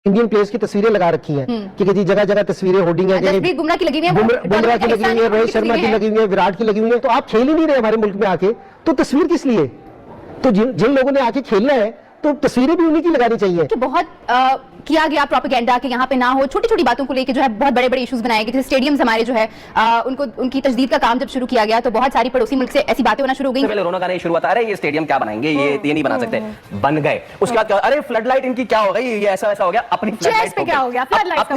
Indian players की तस्वीरें लगा रखी हैं कि जी जगह जगह तस्वीरें होर्डिंग है, जसप्रीत बुमराह की लगी हुई है, बुमराह की लगी हुई है, रोहित शर्मा की लगी हुई है, विराट की लगी हुई है। तो आप खेल ही नहीं रहे हमारे मुल्क में आके, तो तस्वीर किस लिए? तो जिन लोगों ने आके खेलना है तो तस्वीरें भी उन्हीं की लगानी चाहिए। कि बहुत किया गया प्रोपेगेंडा कि यहाँ पे ना हो, छोटी छोटी बातों को लेकर जो है बहुत बड़े बड़े इश्यूज बनाए गए। जैसे स्टेडियम्स हमारे जो है उनको उनकी तजदीद का काम जब शुरू किया गया तो बहुत सारी पड़ोसी मुल्क से ऐसी बातें होना शुरू हो गई। पहले रोना गाना शुरू हुआ, अरे ये स्टेडियम क्या बनाएंगे, ये नहीं बना सकते, बन गए। उसके बाद अरे फ्लड लाइट इनकी क्या हो गई, ये ऐसा हो गया, अपनी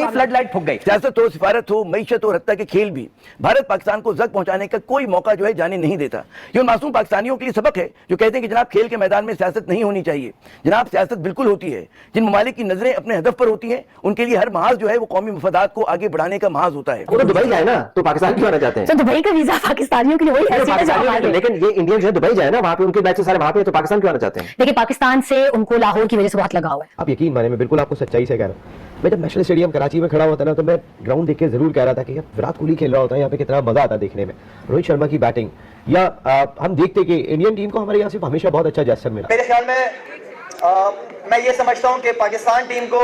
फ्लड लाइट फूक गई। सियासत हो, सिफारत हो, मईशत हो, हत्ता के खेल भी भारत पाकिस्तान को जख्म पहुंचाने का कोई मौका जो है जाने नहीं देता। ये मासूम पाकिस्तानियों के लिए सबक है जो कहते हैं कि जनाब खेल के मैदान में सियासत नहीं होनी चाहिए। जनाब सियासत बिल्कुल होती है। जिन ममालिक की नजरें अपने हदफ पर होती हैं उनके लिए हर महाज जो है वो कौमी मफादात को आगे बढ़ाने का महाज होता है। वो तो दुबई जाए ना, तो पाकिस्तान क्यों आना चाहते हैं? तो दुबई का वीजा पाकिस्तानियों के लिए वही, लेकिन ये इंडियन जो है दुबई जाए ना, वहाँ पे उनके बैच सारे वहाँ पे, तो पाकिस्तान क्यों आना चाहते हैं? देखिए पाकिस्तान से उनको लाहौर की वजह से बहुत लगा हुआ है। आप यकीन माने, मैं बिल्कुल आपको सच्चाई से कह रहा हूँ। मैं जब नेशनल स्टेडियम कराची में खड़ा होता ना, तो मैं ग्राउंड देख के जरूर कह रहा था कि यार विराट कोहली खेल रहा होता है यहाँ पे, कितना मजा आता देखने में, रोहित शर्मा की बैटिंग, या हम देखते कि इंडियन टीम को हमारे यहाँ से हमेशा बहुत अच्छा जैसर मिला। मेरे ख्याल में मैं ये समझता हूँ कि पाकिस्तान टीम को,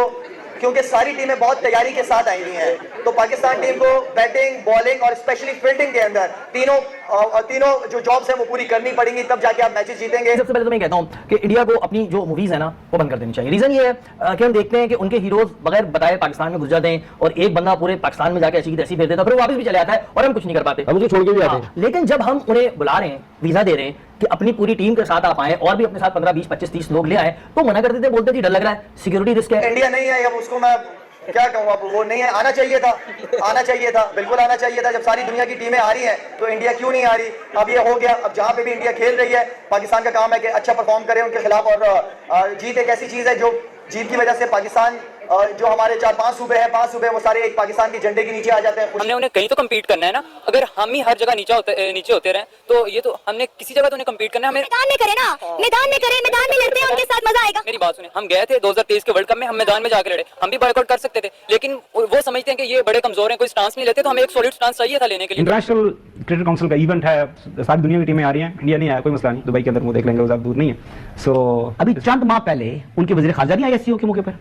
क्योंकि सारी टीमें बहुत तैयारी के साथ आई हुई हैं, तो पाकिस्तान टीम को बैटिंग, बॉलिंग और स्पेशली फील्डिंग के अंदर तीनों जो जॉब्स हैं वो पूरी करनी पड़ेंगी, तब जाके आप मैचेस जीतेंगे। सबसे पहले तो मैं कहता हूँ कि इंडिया को अपनी जो मूवीज है ना वो बंद कर देनी चाहिए। रीजन ये है कि हम देखते हैं कि उनके हीरोज बगैर बताए पाकिस्तान में घुस जाते हैं और एक बंदा पूरे पाकिस्तान में जाके ऐसी की तैसी फेर देता है, फिर वापस भी चले आता है और हम कुछ नहीं कर पाते, हम मुझे छोड़ के भी आते हैं। लेकिन जब हम उन्हें बुला रहे हैं, वीजा दे रहे हैं कि अपनी पूरी टीम के साथ आप आए और भी अपने साथ 15, 20, 25, 30 लोग ले आए, तो मना कर देते, बोलते थे डर लग रहा है, सिक्योरिटी रिस्क है। इंडिया नहीं है, अब उसको मैं क्या कहूँ, अब वो नहीं है, आना चाहिए था, बिल्कुल आना चाहिए था। जब सारी दुनिया की टीमें आ रही हैं तो इंडिया क्यों नहीं आ रही? अब ये हो गया। अब जहाँ पे भी इंडिया खेल रही है, पाकिस्तान का काम है कि अच्छा परफॉर्म करे उनके खिलाफ, और जीत एक ऐसी चीज है जो जीत की वजह से पाकिस्तान, जो हमारे 4-5 सूबे हैं, 5 सूबे, वो सारे एक पाकिस्तान के झंडे के नीचे आ जाते हैं। हमने उन्हें कहीं तो कम्पीट करना है ना। अगर हम ही हर जगह नीचे होते रहे तो ये तो हमने किसी जगह तो उन्हें कम्पीट करना है। मैदान में करें ना, मैदान में लड़ते हैं, उनके साथ मजा आएगा। मेरी बात सुने, हम गए थे 2023 के वर्ल्ड कप में, हम मैदान में जाकर लड़े, हम भी बॉयकॉट कर सकते थे, लेकिन वो समझते हैं कि ये बड़े कमजोर हैं, कोई स्टांस नहीं लेते, तो हमें एक सॉलिड स्टांस चाहिए था लेने के लिए। इंटरनेशनल क्रिकेट काउंसिल का इवेंट है, सारी दुनिया की टीमें आ रही हैं, इंडिया नहीं आया, कोई मसला नहीं, दुबई के अंदर वो देख लेंगे, वो ज्यादा दूर नहीं है। सो अभी चंद माह पहले उनके वजीर खारजा नहीं आए एससीओ के मौके पर,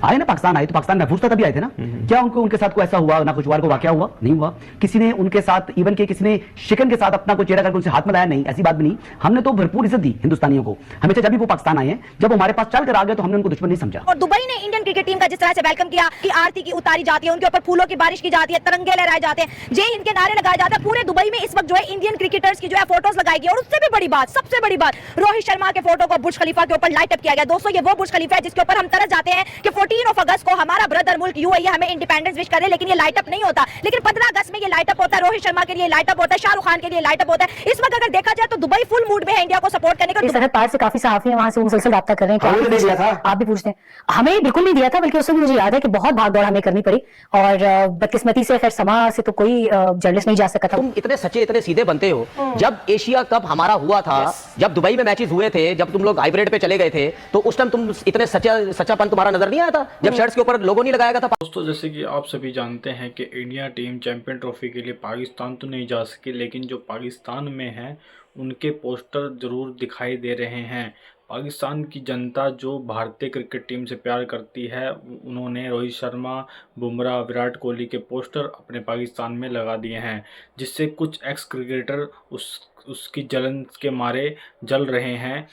आए ना, पाकिस्तान आए, तो पाकिस्तान महफूज था, तभी आए थे ना। क्या उनके साथ कोई ऐसा हुआ ना, कुछ को वाकया हुआ नहीं हुआ? किसी ने उनके साथ इवन के किसी ने शिकन के साथ अपना कोई चेहरा करके उनसे हाथ मिलाया? नहीं, ऐसी बात भी नहीं। हमने तो भरपूर इज्जत दी हिंदुस्तानियों को हमेशा, जब भी वो पाकिस्तान आए हैं, जब हमारे पास चल कर आ गए तो हमने उनको दुश्मन नहीं समझा। और दुबई ने इंडियन क्रिकेट टीम का जिस तरह से वेलकम किया कि आरती की उतारी जाती है, उनके ऊपर फूलों की बारिश की जाती है, तिरंगे लहराए जाते हैं, जय हिंद के नारे लगाए जाते हैं, पूरे दुबई में इस वक्त जो है इंडियन क्रिकेटर्स की जो है फोटोज लगाई गई। और उससे भी बड़ी बात, सबसे बड़ी बात, रोहित शर्मा के फोटो को बुर्ज खलीफा के ऊपर लाइट अप किया गया। दोस्तों ये वो बुर्ज खलीफा है जिसके ऊपर हम तरस जाते हैं कि 14 अगस्त को हमारा ब्रदर मुल्क यूएई हमें इंडिपेंडेंस विश करे, लेकिन ये लाइट अप नहीं होता। लेकिन 15 अगस्त में ये लाइट अप होता है, रोहित शर्मा के लिए लाइट अप होता है, शाहरुख खान के लिए लाइट अप होता है। इस वक्त अगर देखा जाए तो दुबई फुल मूड में है इंडिया को सपोर्ट करने का। सरहद पार से काफी सहाफी वहां से मुसलसल रब्ता कर रहे हैं, आप भी पूछते हैं, हमें बिल्कुल नहीं दिया था, बल्कि उससे मुझे याद है कि बहुत भाग दौड़ हमें करनी पड़ी, और बदकिस्मती से खैर समा से तो कोई जर्नलिस्ट नहीं जा सका था। तुम इतने सच्चे, इतने सीधे बनते हो। जब एशिया कप हमारा हुआ था, जब दुबई में मैचेस हुए थे, जब तुम लोग हाइब्रिड पे चले गए थे, तो उस टाइम तुम इतने सच्चापन तुम्हारा नजर नहीं आया था जब शर्ट्स के ऊपर लोगो नहीं लगाया गया था? दोस्तों जैसे कि आप सभी जानते हैं कि इंडिया टीम चैंपियन ट्रॉफी के लिए पाकिस्तान तो नहीं जा सकी, लेकिन जो पाकिस्तान में हैं उनके पोस्टर ज़रूर दिखाई दे रहे हैं। पाकिस्तान की जनता जो भारतीय क्रिकेट टीम से प्यार करती है, उन्होंने रोहित शर्मा, बुमराह, विराट कोहली के पोस्टर अपने पाकिस्तान में लगा दिए हैं, जिससे कुछ एक्स क्रिकेटर उसकी जलन के मारे जल रहे हैं,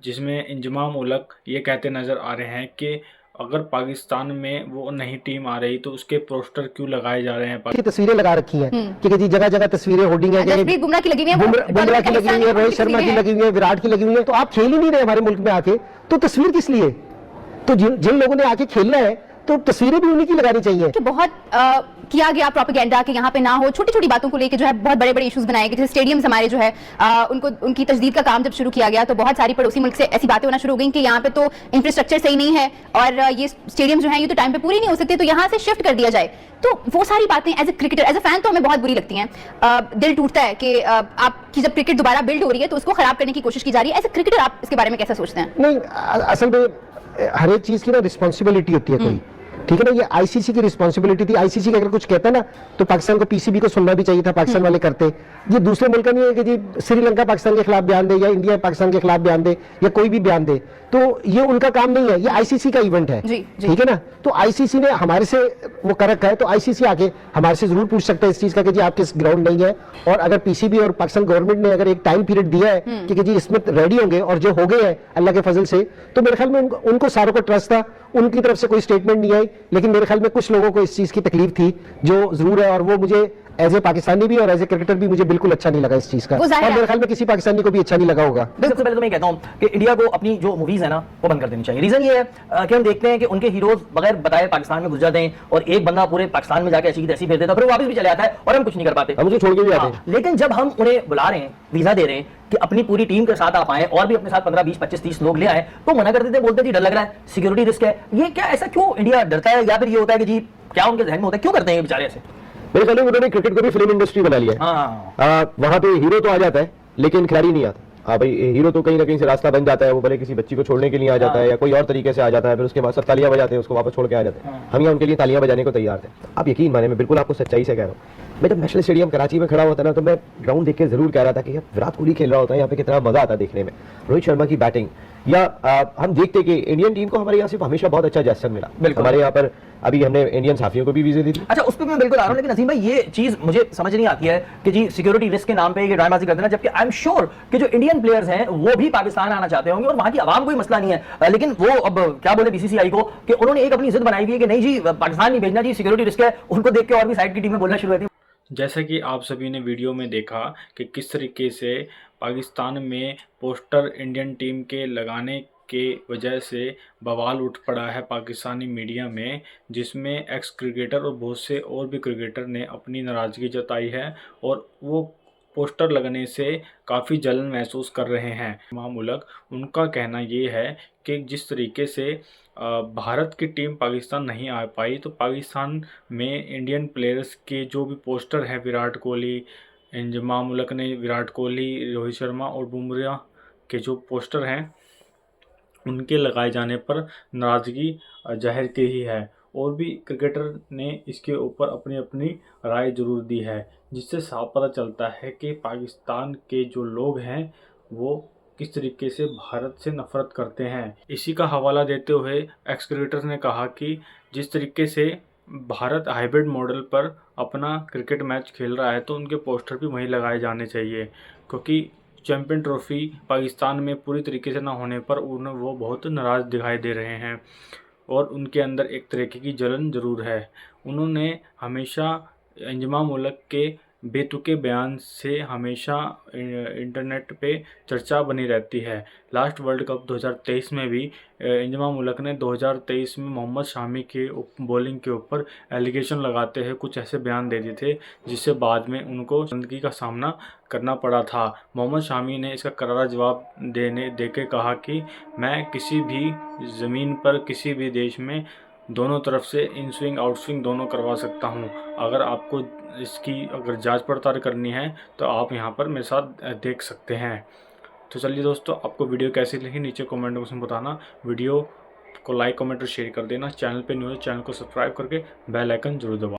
जिसमें इंजमाम उलक ये कहते नज़र आ रहे हैं कि अगर पाकिस्तान में वो नई टीम आ रही तो उसके पोस्टर क्यों लगाए जा रहे हैं? तस्वीरें लगा रखी हैं कि जी जगह जगह तस्वीरें होर्डिंग है, जसप्रीत बुमराह की लगी हुई है, बुमराह की लगी हुई है, रोहित शर्मा की लगी हुई है, विराट की लगी हुई है। तो आप खेल ही नहीं रहे हमारे मुल्क में आके, तो तस्वीर किस लिए? तो जिन लोगों ने आके खेलना है तो तस्वीरें भी उन्हीं की लगानी चाहिए। कि बहुत किया गया प्रोपेगेंडा कि यहाँ पे ना हो, छोटी छोटी बातों को लेकर जो है बहुत बड़े बड़े इश्यूज बनाए गए। जैसे स्टेडियम्स हमारे जो है उनकी तजदीद का काम जब शुरू किया गया तो बहुत सारी पड़ोसी मुल्क से ऐसी बातें होना शुरू हो गई कि यहाँ पे तो इंफ्रास्ट्रक्चर सही नहीं है और ये स्टेडियम जो है ये तो टाइम पे पूरी नहीं हो सकते, तो यहाँ से शिफ्ट कर दिया जाए। तो वो सारी बातें as a cricketer, as a fan तो हमें बहुत बुरी लगती हैं। दिल टूटता है कि आपकी जब क्रिकेट दोबारा बिल्ड हो रही है तो उसको खराब करने की कोशिश की जा रही है। एज ए क्रिकेटर आप इसके बारे में कैसा सोचते हैं? नहीं, असल में हर एक चीज की ना रिस्पॉन्सिबिलिटी होती है कोई, ठीक है ना। ये आईसीसी की रिस्पॉन्सिबिलिटी थी। आईसीसी का अगर कुछ कहता है ना तो पाकिस्तान को पीसीबी को सुनना भी चाहिए था, पाकिस्तान वाले करते। ये दूसरे मुल्क का नहीं है कि जी श्रीलंका पाकिस्तान के खिलाफ बयान दे या इंडिया पाकिस्तान के खिलाफ बयान दे या कोई भी बयान दे, तो ये उनका काम नहीं है, ये आईसीसी का इवेंट है, जी, जी। ठीक है ना। तो आईसीसी ने हमारे से वो कर रखा है, तो आईसीसी आके हमारे से जरूर पूछ सकता है इस चीज का कि जी आप किस ग्राउंड नहीं है। और अगर पीसीबी और पाकिस्तान गवर्नमेंट ने अगर एक टाइम पीरियड दिया है कि जी इसमें रेडी होंगे और जो हो गए हैं अल्लाह के फजल से, तो मेरे ख्याल में उनको सारों को ट्रस्ट था, उनकी तरफ से कोई स्टेटमेंट नहीं आई। लेकिन मेरे ख्याल में कुछ लोगों को इस चीज की तकलीफ थी जो जरूर है, और वो मुझे एज ए पाकिस्तानी भी और एज ए क्रिकेटर भी मुझे बिल्कुल अच्छा नहीं लगा इस चीज का, वो जाहिर और है। मेरे ख्याल में किसी पाकिस्तानी को भी अच्छा नहीं लगा होगा। सबसे पहले तो मैं कहता हूं कि इंडिया को अपनी जो मूवीज है ना वो बंद कर देनी चाहिए। रीजन ये है कि हम देखते हैं कि उनके हीरोज बगैर बताए पाकिस्तान में घुस जाते हैं और एक बंदा पूरे पाकिस्तान में जाके ऐसी की तैसी फेर देता है, फिर वो वापस भी चले जाता है और हम कुछ नहीं कर पाते। हम उसे छोड़ के भी आते हैं। लेकिन जब हम उन्हें बुला रहे हैं, वीजा दे रहे हैं कि अपनी पूरी टीम के साथ आप आए और भी अपने साथ 15, 20, 25, 30 लोग ले आए, तो मना कर देते हैं, बोलते हैं जी डर लग रहा है, सिक्योरिटी रिस्क है। ये क्या ऐसा क्यों इंडिया डरता है, या फिर ये होता है कि जी क्या उनके जहन में होता है, क्यों करते हैं ये बेचारे ऐसे? मेरे ख्याल में उन्होंने क्रिकेट को भी फिल्म इंडस्ट्री बना लिया है। वहां पे हीरो तो आ जाता है लेकिन खिलाड़ी नहीं आता। हाँ भाई, हीरो तो कहीं ना कहीं से रास्ता बन जाता है, वो भले किसी बच्ची को छोड़ने के लिए आ जाता है या कोई और तरीके से आ जाता है, फिर उसके बाद सब तालियां बजाते हैं, उसको वापस छोड़ के आ जाते हैं। हम यहाँ उनके लिए तालियां बजाने को तैयार थे। आप यकीन माने, मैं बिल्कुल आपको सच्चाई से कह रहा हूँ, मैं जब नेशनल स्टेडियम कराची में खड़ा होता ना, तो मैं ग्राउंड देख के जरूर कह रहा था कि यार विराट कोहली खेल रहा होता है यहाँ पे, कितना मजा आता देखने में, रोहित शर्मा की बैटिंग, या हम देखते कि इंडियन टीम को हमारे यहाँ सिर्फ हमेशा बहुत अच्छा जेस्चर मिला। हमारे यहाँ पर अभी हमने इंडियन साथियों को भी वीजे दी थी। अच्छा, उस पर मैं बिल्कुल आ रहा हूं, लेकिन नसीम भाई ये चीज मुझे समझ नहीं आती है कि जी सिक्योरिटी रिस्क के नाम पे ये ड्रामेबाजी करते हैं, जबकि आई एम श्योर कि जो इंडियन प्लेयर्स हैं वो भी पाकिस्तान आना चाहते होंगे और वहां की आवाम कोई मसला नहीं है। लेकिन वो अब क्या बोले बीसीसीआई को कि उन्होंने एक अपनी जिद बनाई हुई है कि नहीं जी पाकिस्तान नहीं भेजना जी, सिक्योरिटी रिस्क है। उनको देख के और भी साइड की टीमें बोलना शुरू हुई थी। जैसा कि आप सभी ने वीडियो में देखा कि किस तरीके से पाकिस्तान में पोस्टर इंडियन टीम के लगाने के वजह से बवाल उठ पड़ा है पाकिस्तानी मीडिया में, जिसमें एक्स क्रिकेटर और बहुत से और भी क्रिकेटर ने अपनी नाराज़गी जताई है और वो पोस्टर लगने से काफ़ी जलन महसूस कर रहे हैं। मामूलक उनका कहना ये है कि जिस तरीके से भारत की टीम पाकिस्तान नहीं आ पाई, तो पाकिस्तान में इंडियन प्लेयर्स के जो भी पोस्टर हैं, विराट कोहली, इंजमाम उलक ने विराट कोहली, रोहित शर्मा और बुमराह के जो पोस्टर हैं उनके लगाए जाने पर नाराज़गी जाहिर की ही है। और भी क्रिकेटर ने इसके ऊपर अपनी अपनी राय जरूर दी है, जिससे साफ पता चलता है कि पाकिस्तान के जो लोग हैं वो किस तरीके से भारत से नफरत करते हैं। इसी का हवाला देते हुए एक्स क्रिकेटर ने कहा कि जिस तरीके से भारत हाइब्रिड मॉडल पर अपना क्रिकेट मैच खेल रहा है, तो उनके पोस्टर भी वहीं लगाए जाने चाहिए, क्योंकि चैंपियन ट्रॉफी पाकिस्तान में पूरी तरीके से ना होने पर उन्हें वो बहुत नाराज़ दिखाई दे रहे हैं और उनके अंदर एक तरीके की जलन ज़रूर है। उन्होंने हमेशा इंजमाम उलक के बेतुके बयान से हमेशा इंटरनेट पे चर्चा बनी रहती है। लास्ट वर्ल्ड कप 2023 में भी इंजमाम उलक ने 2023 में मोहम्मद शामी के बॉलिंग के ऊपर एलिगेशन लगाते हुए कुछ ऐसे बयान दे दिए थे, जिससे बाद में उनको शर्मिंदगी का सामना करना पड़ा था। मोहम्मद शामी ने इसका करारा जवाब देके कहा कि मैं किसी भी ज़मीन पर किसी भी देश में दोनों तरफ से इन स्विंग आउट स्विंग दोनों करवा सकता हूं। अगर आपको इसकी अगर जांच पड़ताल करनी है तो आप यहां पर मेरे साथ देख सकते हैं। तो चलिए दोस्तों, आपको वीडियो कैसी लगी नीचे कमेंट बॉक्स में बताना। वीडियो को लाइक, कमेंट और शेयर कर देना। चैनल पे न्यू है, चैनल को सब्सक्राइब करके बेल आइकन जरूर दबाएं।